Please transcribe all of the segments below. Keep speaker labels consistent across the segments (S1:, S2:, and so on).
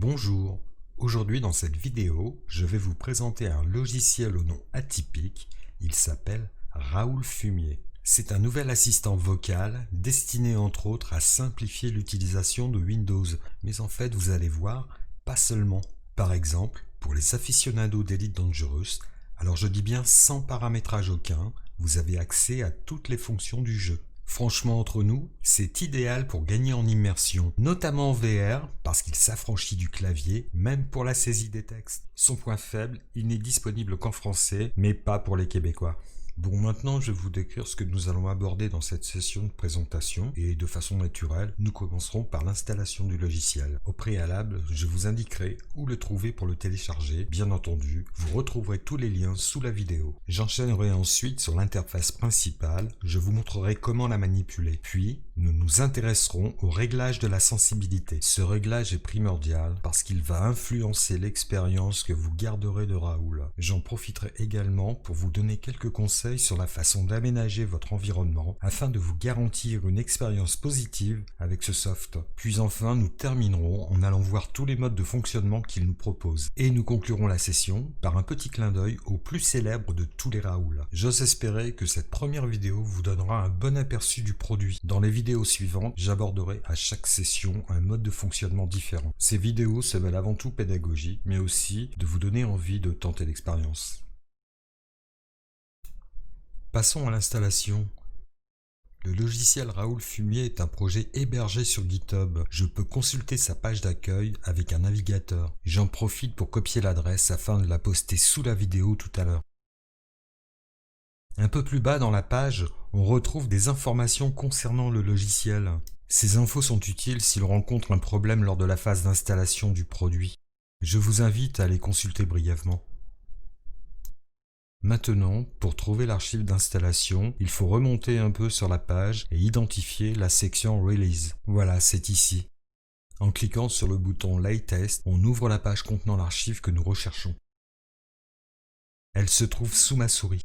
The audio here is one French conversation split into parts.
S1: Bonjour, aujourd'hui dans cette vidéo, je vais vous présenter un logiciel au nom atypique, il s'appelle Raoul Fumier. C'est un nouvel assistant vocal destiné entre autres à simplifier l'utilisation de Windows, mais en fait vous allez voir, pas seulement. Par exemple, pour les aficionados d'Elite Dangerous, alors je dis bien sans paramétrage aucun, vous avez accès à toutes les fonctions du jeu. Franchement, entre nous, c'est idéal pour gagner en immersion, notamment en VR, parce qu'il s'affranchit du clavier, même pour la saisie des textes. Son point faible, il n'est disponible qu'en français, mais pas pour les Québécois. Bon, maintenant, je vais vous décrire ce que nous allons aborder dans cette session de présentation, et de façon naturelle, nous commencerons par l'installation du logiciel. Au préalable, je vous indiquerai où le trouver pour le télécharger. Bien entendu, vous retrouverez tous les liens sous la vidéo. J'enchaînerai ensuite sur l'interface principale, je vous montrerai comment la manipuler. Puis, nous nous intéresserons au réglage de la sensibilité. Ce réglage est primordial parce qu'il va influencer l'expérience que vous garderez de Raoul. J'en profiterai également pour vous donner quelques conseils sur la façon d'aménager votre environnement afin de vous garantir une expérience positive avec ce soft. Puis enfin, nous terminerons en allant voir tous les modes de fonctionnement qu'il nous propose. Et nous conclurons la session par un petit clin d'œil au plus célèbre de tous les Raoul. J'ose espérer que cette première vidéo vous donnera un bon aperçu du produit. Dans les vidéos suivantes, j'aborderai à chaque session un mode de fonctionnement différent. Ces vidéos se veulent avant tout pédagogiques, mais aussi de vous donner envie de tenter l'expérience. Passons à l'installation. Le logiciel Raoul Fumier est un projet hébergé sur GitHub. Je peux consulter sa page d'accueil avec un navigateur. J'en profite pour copier l'adresse afin de la poster sous la vidéo tout à l'heure. Un peu plus bas dans la page, on retrouve des informations concernant le logiciel. Ces infos sont utiles si l'on rencontre un problème lors de la phase d'installation du produit. Je vous invite à les consulter brièvement. Maintenant, pour trouver l'archive d'installation, il faut remonter un peu sur la page et identifier la section Release. Voilà, c'est ici. En cliquant sur le bouton Latest, on ouvre la page contenant l'archive que nous recherchons. Elle se trouve sous ma souris.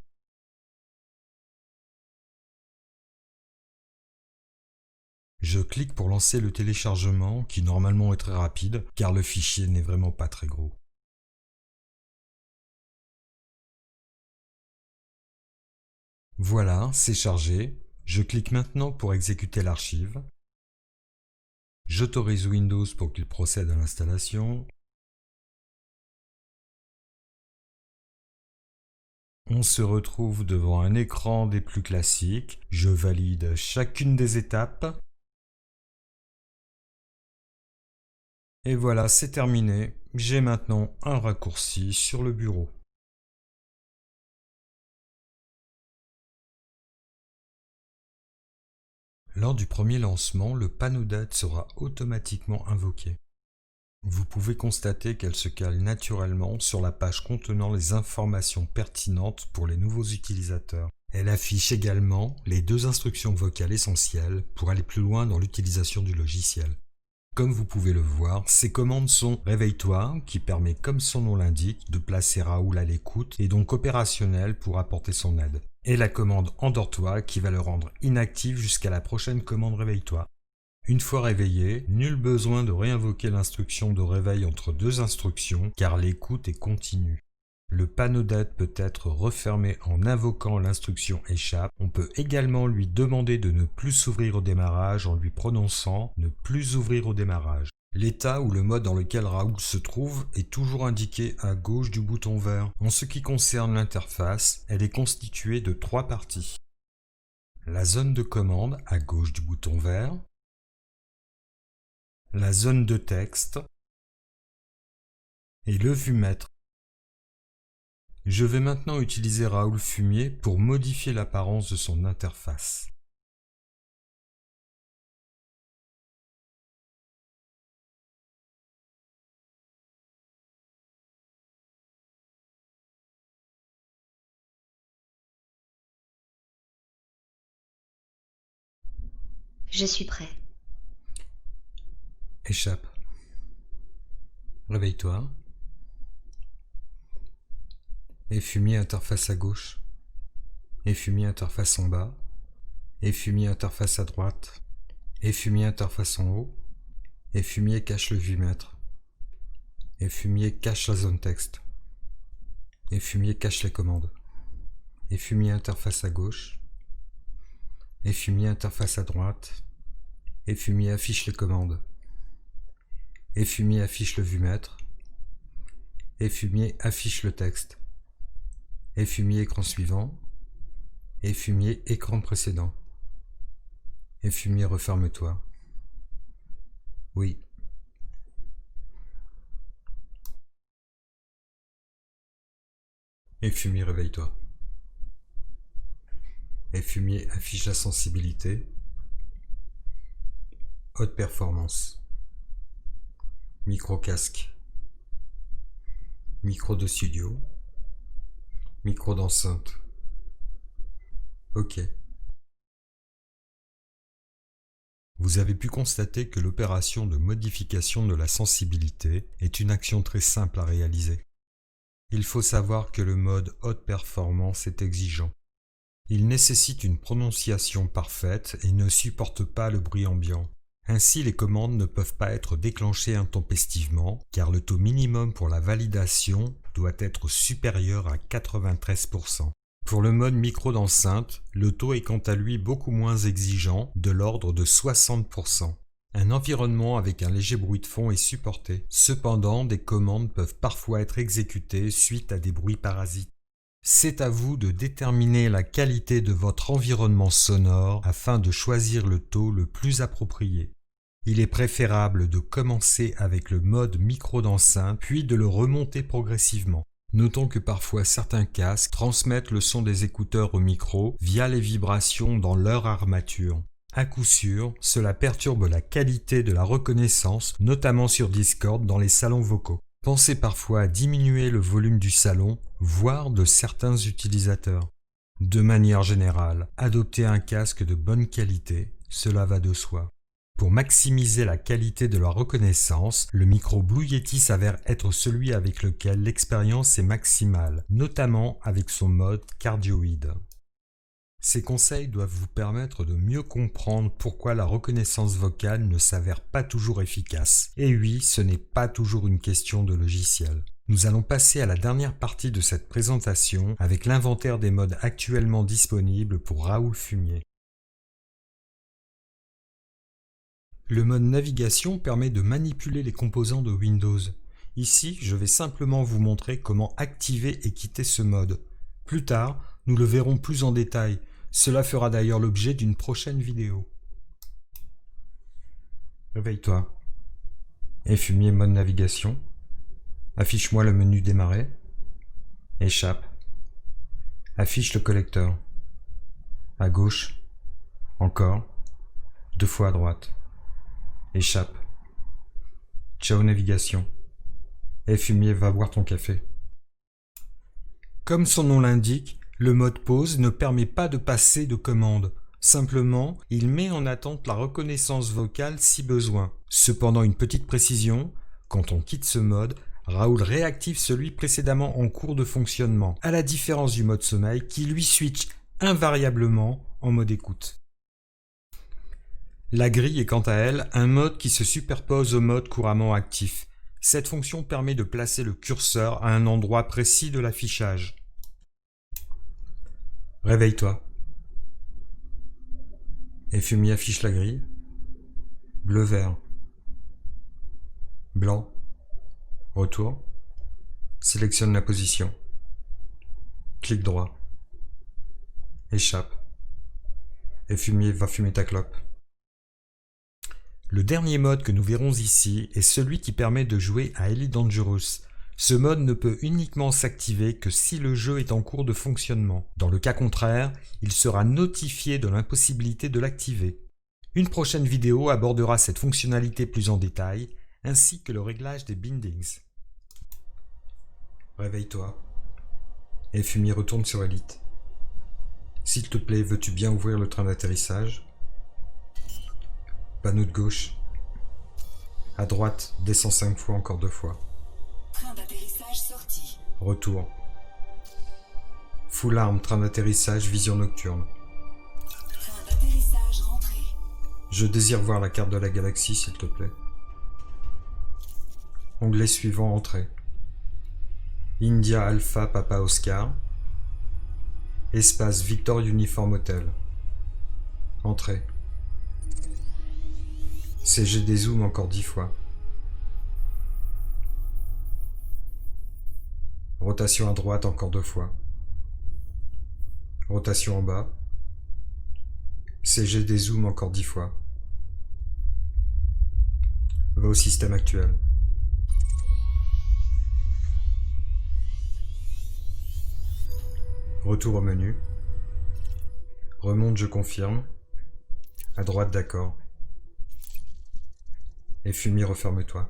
S1: Je clique pour lancer le téléchargement, qui normalement est très rapide, car le fichier n'est vraiment pas très gros. Voilà, c'est chargé. Je clique maintenant pour exécuter l'archive. J'autorise Windows pour qu'il procède à l'installation. On se retrouve devant un écran des plus classiques. Je valide chacune des étapes. Et voilà, c'est terminé. J'ai maintenant un raccourci sur le bureau. Lors du premier lancement, le panneau d'aide sera automatiquement invoqué. Vous pouvez constater qu'elle se cale naturellement sur la page contenant les informations pertinentes pour les nouveaux utilisateurs. Elle affiche également les deux instructions vocales essentielles pour aller plus loin dans l'utilisation du logiciel. Comme vous pouvez le voir, ces commandes sont Réveille-toi, qui permet, comme son nom l'indique, de placer Raoul à l'écoute et donc opérationnel pour apporter son aide. Et la commande Endors-toi, qui va le rendre inactif jusqu'à la prochaine commande Réveille-toi. Une fois réveillé, nul besoin de réinvoquer l'instruction de réveil entre deux instructions, car l'écoute est continue. Le panneau d'aide peut être refermé en invoquant l'instruction échappe. On peut également lui demander de ne plus s'ouvrir au démarrage en lui prononçant « ne plus ouvrir au démarrage ». L'état ou le mode dans lequel Raoul se trouve est toujours indiqué à gauche du bouton vert. En ce qui concerne l'interface, elle est constituée de trois parties. La zone de commande à gauche du bouton vert, la zone de texte et le vumètre. Je vais maintenant utiliser Raoul Fumier pour modifier l'apparence de son interface.
S2: Je suis prêt.
S1: Échappe. Réveille-toi. Et fumier interface à gauche. Et fumier interface en bas. Et fumier interface à droite. Et fumier interface en haut. Et fumier cache le vumètre. Et fumier cache la zone texte. Et fumier cache les commandes. Et fumier interface à gauche. Et fumier interface à droite. Et fumier affiche les commandes. Et fumier affiche le vumètre. Et fumier affiche le texte. Et fumier écran suivant. Et fumier écran précédent. Et fumier referme-toi. Oui. Et fumier réveille-toi. Et fumier affiche la sensibilité. Haute performance. Micro casque. Micro de studio. Micro d'enceinte. OK. Vous avez pu constater que l'opération de modification de la sensibilité est une action très simple à réaliser. Il faut savoir que le mode haute performance est exigeant. Il nécessite une prononciation parfaite et ne supporte pas le bruit ambiant. Ainsi, les commandes ne peuvent pas être déclenchées intempestivement, car le taux minimum pour la validation doit être supérieur à 93%. Pour le mode micro d'enceinte, le taux est quant à lui beaucoup moins exigeant, de l'ordre de 60%. Un environnement avec un léger bruit de fond est supporté. Cependant, des commandes peuvent parfois être exécutées suite à des bruits parasites. C'est à vous de déterminer la qualité de votre environnement sonore afin de choisir le taux le plus approprié. Il est préférable de commencer avec le mode micro d'enceinte puis de le remonter progressivement. Notons que parfois certains casques transmettent le son des écouteurs au micro via les vibrations dans leur armature. À coup sûr, cela perturbe la qualité de la reconnaissance, notamment sur Discord dans les salons vocaux. Pensez parfois à diminuer le volume du salon, voire de certains utilisateurs. De manière générale, adoptez un casque de bonne qualité, cela va de soi. Pour maximiser la qualité de la reconnaissance, le micro Blue Yeti s'avère être celui avec lequel l'expérience est maximale, notamment avec son mode cardioïde. Ces conseils doivent vous permettre de mieux comprendre pourquoi la reconnaissance vocale ne s'avère pas toujours efficace. Et oui, ce n'est pas toujours une question de logiciel. Nous allons passer à la dernière partie de cette présentation avec l'inventaire des modes actuellement disponibles pour Raoul Fumier. Le mode navigation permet de manipuler les composants de Windows. Ici, je vais simplement vous montrer comment activer et quitter ce mode. Plus tard, nous le verrons plus en détail. Cela fera d'ailleurs l'objet d'une prochaine vidéo. Réveille-toi. Et fumier mode navigation. Affiche-moi le menu démarrer. Échappe. Affiche le collecteur. À gauche. Encore. 2 fois à droite. Échappe. Ciao navigation. Et fumier va boire ton café. Comme son nom l'indique, le mode pause ne permet pas de passer de commande. Simplement, il met en attente la reconnaissance vocale si besoin. Cependant, une petite précision, quand on quitte ce mode, Raoul réactive celui précédemment en cours de fonctionnement, à la différence du mode sommeil qui lui switch invariablement en mode écoute. La grille est quant à elle un mode qui se superpose au mode couramment actif. Cette fonction permet de placer le curseur à un endroit précis de l'affichage. Réveille-toi. Et fumier affiche la grille. Bleu-vert. Blanc. Retour. Sélectionne la position. Clic droit. Échappe. Et fumier va fumer ta clope. Le dernier mode que nous verrons ici est celui qui permet de jouer à Elite Dangerous. Ce mode ne peut uniquement s'activer que si le jeu est en cours de fonctionnement. Dans le cas contraire, il sera notifié de l'impossibilité de l'activer. Une prochaine vidéo abordera cette fonctionnalité plus en détail, ainsi que le réglage des bindings. Réveille-toi. Et fumier retourne sur Elite. S'il te plaît, veux-tu bien ouvrir le train d'atterrissage ? Panneau de gauche. À droite, descends 5 fois, encore 2 fois.
S2: Train d'atterrissage sorti.
S1: Retour. Full arme, train d'atterrissage, vision nocturne.
S2: Train d'atterrissage rentré.
S1: Je désire voir la carte de la galaxie, s'il te plaît. Onglet suivant, Entrée. India Alpha Papa Oscar. Espace Victor Uniform Hotel. Entrée. CG dézoom encore 10 fois. Rotation à droite encore 2 fois. Rotation en bas. CG dézoom encore 10 fois. Va au système actuel. Retour au menu. Remonte, je confirme. À droite, d'accord. Et Fumier, referme-toi.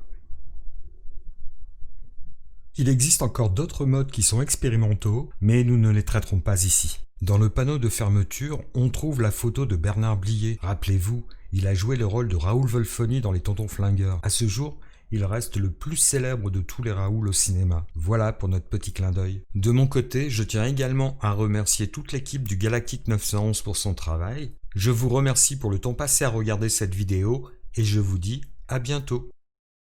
S1: Il existe encore d'autres modes qui sont expérimentaux, mais nous ne les traiterons pas ici. Dans le panneau de fermeture, on trouve la photo de Bernard Blier. Rappelez-vous, il a joué le rôle de Raoul Wolfoni dans Les Tontons Flingueurs. À ce jour, il reste le plus célèbre de tous les Raoul au cinéma. Voilà pour notre petit clin d'œil. De mon côté, je tiens également à remercier toute l'équipe du Galactique 911 pour son travail. Je vous remercie pour le temps passé à regarder cette vidéo et je vous dis à bientôt.